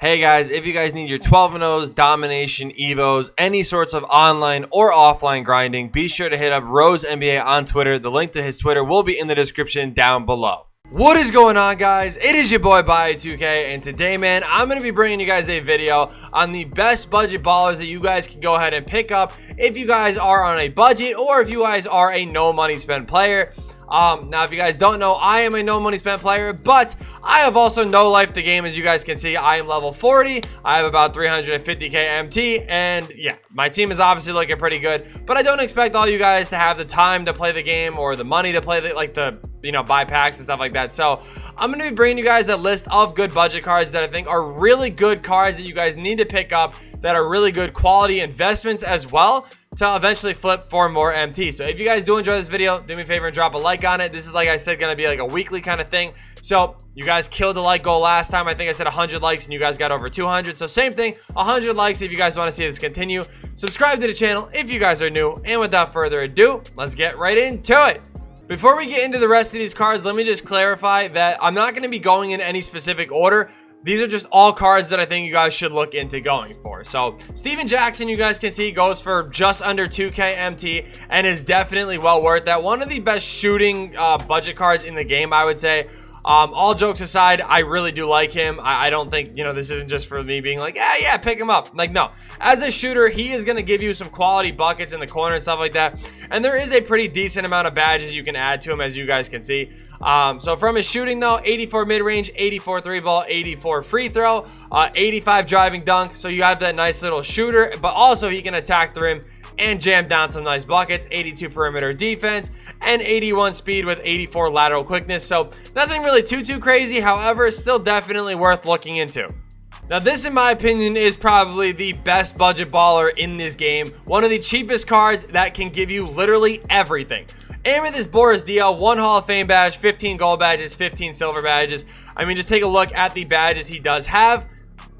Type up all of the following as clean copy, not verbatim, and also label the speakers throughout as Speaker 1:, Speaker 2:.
Speaker 1: Hey guys, if you guys need your 12-0s, domination, evos, any sorts of online or offline grinding, be sure to hit up Rose NBA on Twitter. The link to his Twitter will be in the description down below. What is going on, guys? It is your boy Bio2k, and today, man, I'm going to be bringing you guys a video on the best budget ballers that you guys can go ahead and pick up if you guys are on a budget or if you guys are a no money spent player. Now, if you guys don't know, I am a no money spent player, but I have also no life the game. As you guys can see, I am level 40. I have about 350k MT, and yeah, my team is obviously looking pretty good, but I don't expect all you guys to have the time to play the game or the money to play buy packs and stuff like that. So I'm going to be bringing you guys a list of good budget cards that I think are really good cards that you guys need to pick up, that are really good quality investments as well, to eventually flip for more MT. So if you guys do enjoy this video, do me a favor and drop a like on it. This is, like I said, going to be like a weekly kind of thing. So you guys killed the like goal last time. I think I said 100 likes and you guys got over 200. So same thing, 100 likes if you guys want to see this continue. Subscribe to the channel if you guys are new. And without further ado, let's get right into it. Before we get into the rest of these cards, let me just clarify that I'm not going to be going in any specific order. These are just all cards that I think you guys should look into going for. So Steven Jackson, you guys can see, goes for just under 2k MT and is definitely well worth that. One of the best shooting budget cards in the game, I would say. All jokes aside, I really do like him. I don't think, this isn't just for me being like, yeah, pick him up. Like, no. As a shooter, he is going to give you some quality buckets in the corner and stuff like that. And there is a pretty decent amount of badges you can add to him, as you guys can see. So from his shooting, though, 84 mid-range, 84 3-ball, 84 free throw, 85 driving dunk. So you have that nice little shooter, but also he can attack the rim and jam down some nice buckets. 82 perimeter defense and 81 speed with 84 lateral quickness. So nothing really too crazy. However, still definitely worth looking into. Now, this, in my opinion, is probably the best budget baller in this game. One of the cheapest cards that can give you literally everything. Amethyst Boris Diaw, 1 Hall of Fame badge, 15 gold badges, 15 silver badges. I mean, just take a look at the badges he does have.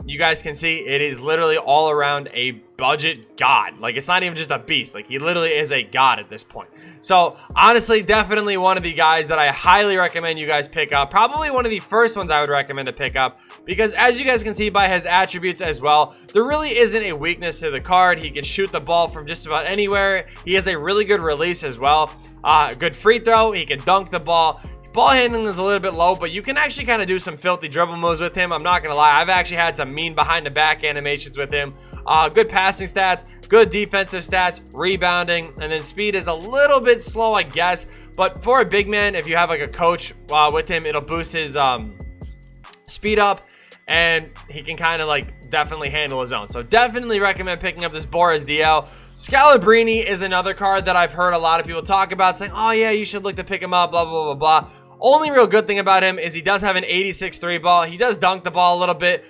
Speaker 1: You guys can see it is literally all around a budget god. Like, it's not even just a beast. Like, he literally is a god at this point. So honestly, definitely one of the guys that I highly recommend you guys pick up. Probably one of the first ones I would recommend to pick up, because as you guys can see by his attributes as well, there really isn't a weakness to the card. He can shoot the ball from just about anywhere. He has a really good release as well. Good free throw. He can dunk the ball. Ball handling is a little bit low, but you can actually kind of do some filthy dribble moves with him. I'm not going to lie. I've actually had some mean behind the back animations with him. Good passing stats, good defensive stats, rebounding, and then speed is a little bit slow, I guess. But for a big man, if you have like a coach with him, it'll boost his speed up, and he can kind of like definitely handle his own. So definitely recommend picking up this Boris Diaw. Scalabrini is another card that I've heard a lot of people talk about, saying, oh yeah, you should look to pick him up, blah, blah, blah, blah. Only real good thing about him is he does have an 86 3-ball. He does dunk the ball a little bit.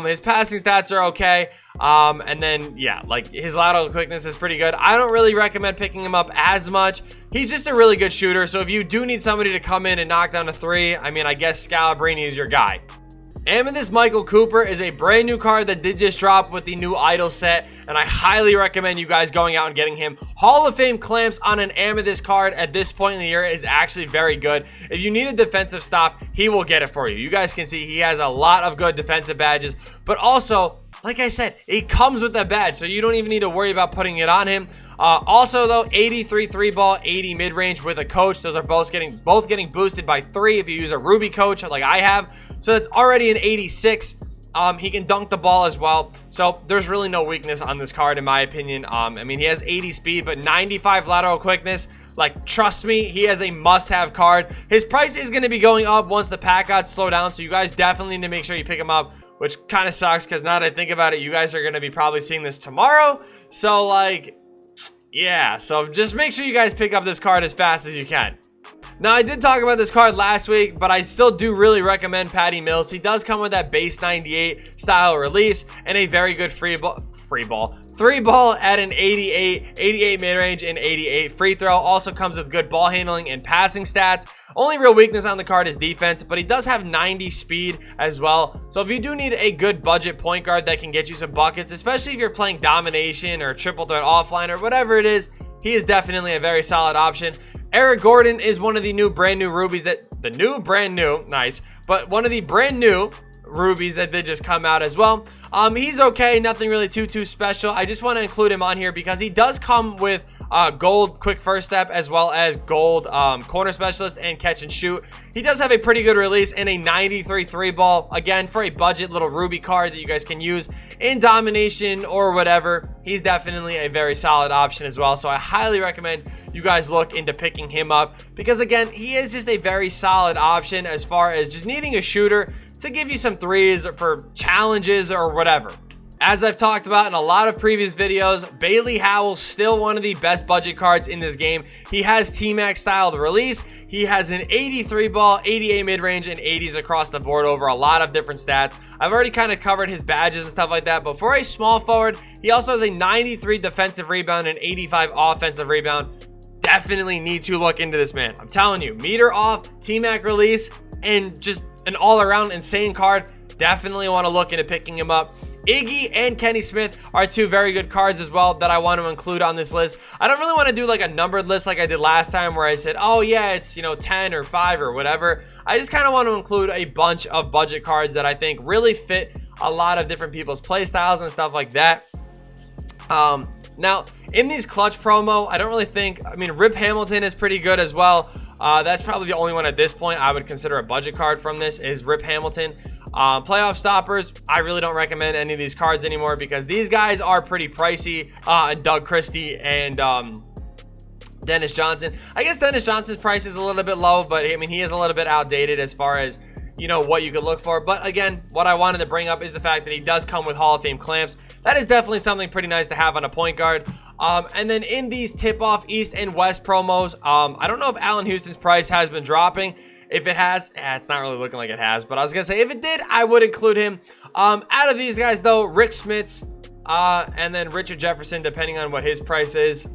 Speaker 1: His passing stats are okay. And then, yeah, like his lateral quickness is pretty good. I don't really recommend picking him up as much. He's just a really good shooter. So if you do need somebody to come in and knock down a 3, I mean, I guess Scalabrini is your guy. Amethyst Michael Cooper is a brand new card that did just drop with the new Idol set, and I highly recommend you guys going out and getting him. Hall of Fame clamps on an Amethyst card at this point in the year is actually very good. If you need a defensive stop, he will get it for you. You guys can see he has a lot of good defensive badges, but also, like I said, it comes with that badge, so you don't even need to worry about putting it on him. Also, though, 83 3-ball, 80 mid-range with a coach. Those are both getting boosted by 3 if you use a Ruby coach like I have. So that's already an 86. He can dunk the ball as well. So there's really no weakness on this card, in my opinion. I mean, he has 80 speed, but 95 lateral quickness. Like, trust me, he has a must-have card. His price is going to be going up once the pack odds slow down, so you guys definitely need to make sure you pick him up, which kind of sucks, because now that I think about it, you guys are going to be probably seeing this tomorrow. So, like, yeah, so just make sure you guys pick up this card as fast as you can. Now, I did talk about this card last week, but I still do really recommend Patty Mills. He does come with that base 98 style release and a very good 3-ball at an 88 mid-range and 88 free throw. Also comes with good ball handling and passing stats. Only real weakness on the card is defense, but he does have 90 speed as well. So if you do need a good budget point guard that can get you some buckets, especially if you're playing domination or triple threat offline or whatever it is, he is definitely a very solid option. Eric Gordon is one of the brand new rubies that one of the brand new rubies that did just come out as well. He's okay, nothing really too special. I just want to include him on here because he does come with gold quick first step as well as gold corner specialist and catch and shoot. He does have a pretty good release and a 93 3 ball, again, for a budget little ruby card that you guys can use in domination or whatever. He's definitely a very solid option as well, so I highly recommend you guys look into picking him up because, again, he is just a very solid option as far as just needing a shooter to give you some threes for challenges or whatever. As I've talked about in a lot of previous videos, Bayley Howell still one of the best budget cards in this game. He has T-Max styled release. He has an 83 ball, 88 mid-range, and 80s across the board over a lot of different stats. I've already kind of covered his badges and stuff like that, but for a small forward, he also has a 93 defensive rebound and 85 offensive rebound. Definitely need to look into this man. I'm telling you, meter off, T-Mac release, and just an all-around insane card. Definitely want to look into picking him up. Iggy and Kenny Smith are two very good cards as well that I want to include on this list. I don't really want to do like a numbered list like I did last time where I said, oh yeah, it's, 10 or 5 or whatever. I just kind of want to include a bunch of budget cards that I think really fit a lot of different people's play styles and stuff like that. Now, in these clutch promo, I don't really think, Rip Hamilton is pretty good as well. That's probably the only one at this point I would consider a budget card from this is Rip Hamilton. Playoff stoppers, I really don't recommend any of these cards anymore because these guys are pretty pricey. Doug Christie and Dennis Johnson. I guess Dennis Johnson's price is a little bit low, but he is a little bit outdated as far as what you could look for. But again, what I wanted to bring up is the fact that he does come with Hall of Fame clamps. That is definitely something pretty nice to have on a point guard. And then in these tip-off East and West promos, I don't know if Allen Houston's price has been dropping. If it has, it's not really looking like it has, but I was gonna say if it did, I would include him. Out of these guys though, Rick Smits, and then Richard Jefferson, depending on what his price is.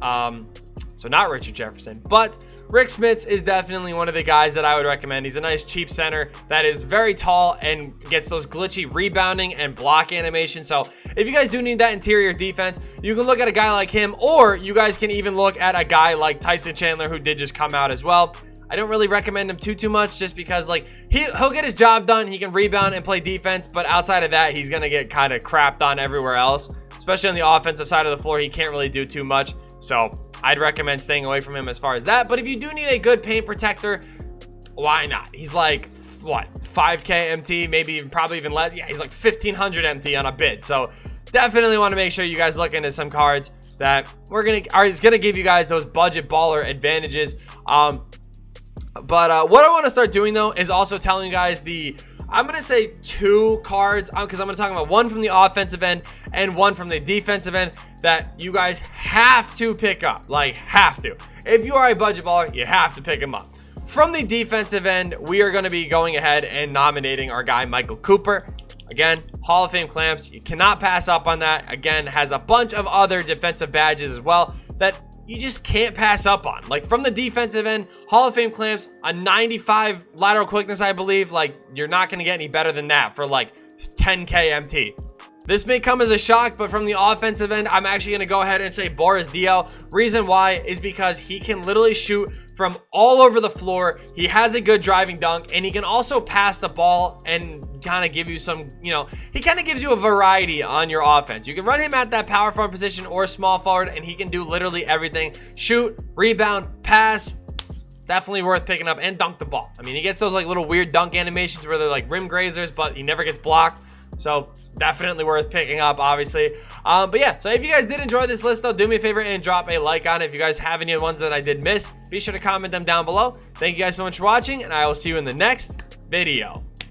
Speaker 1: So not Richard Jefferson, but Rick Smits is definitely one of the guys that I would recommend. He's a nice cheap center that is very tall and gets those glitchy rebounding and block animations. So if you guys do need that interior defense, you can look at a guy like him, or you guys can even look at a guy like Tyson Chandler, who did just come out as well. I don't really recommend him too much just because he'll get his job done. He can rebound and play defense, but outside of that, he's going to get kind of crapped on everywhere else, especially on the offensive side of the floor. He can't really do too much. So I'd recommend staying away from him as far as that. But if you do need a good paint protector, why not? He's like, what, 5K MT, maybe probably even less. Yeah, he's like 1,500 MT on a bid. So definitely want to make sure you guys look into some cards that is going to give you guys those budget baller advantages. But what I want to start doing though is also telling you guys I'm going to say 2 cards because I'm going to talk about one from the offensive end and one from the defensive end that you guys have to pick up. Have to. If you are a budget baller, you have to pick them up. From the defensive end, we are going to be going ahead and nominating our guy Michael Cooper. Again, Hall of Fame clamps. You cannot pass up on that. Again, has a bunch of other defensive badges as well that you just can't pass up on. From the defensive end, Hall of Fame clamps, a 95 lateral quickness, I believe. You're not going to get any better than that for 10K MT. This may come as a shock, but from the offensive end, I'm actually going to go ahead and say Boris Diaw. Reason why is because he can literally shoot from all over the floor. He has a good driving dunk, and he can also pass the ball and kind of give you some, he kind of gives you a variety on your offense. You can run him at that power forward position or small forward, and he can do literally everything. Shoot, rebound, pass. Definitely worth picking up, and dunk the ball. He gets those little weird dunk animations where they're like rim grazers, but he never gets blocked. So definitely worth picking up, obviously. But yeah, so if you guys did enjoy this list though, do me a favor and drop a like on it. If you guys have any ones that I did miss, be sure to comment them down below. Thank you guys so much for watching, and I will see you in the next video.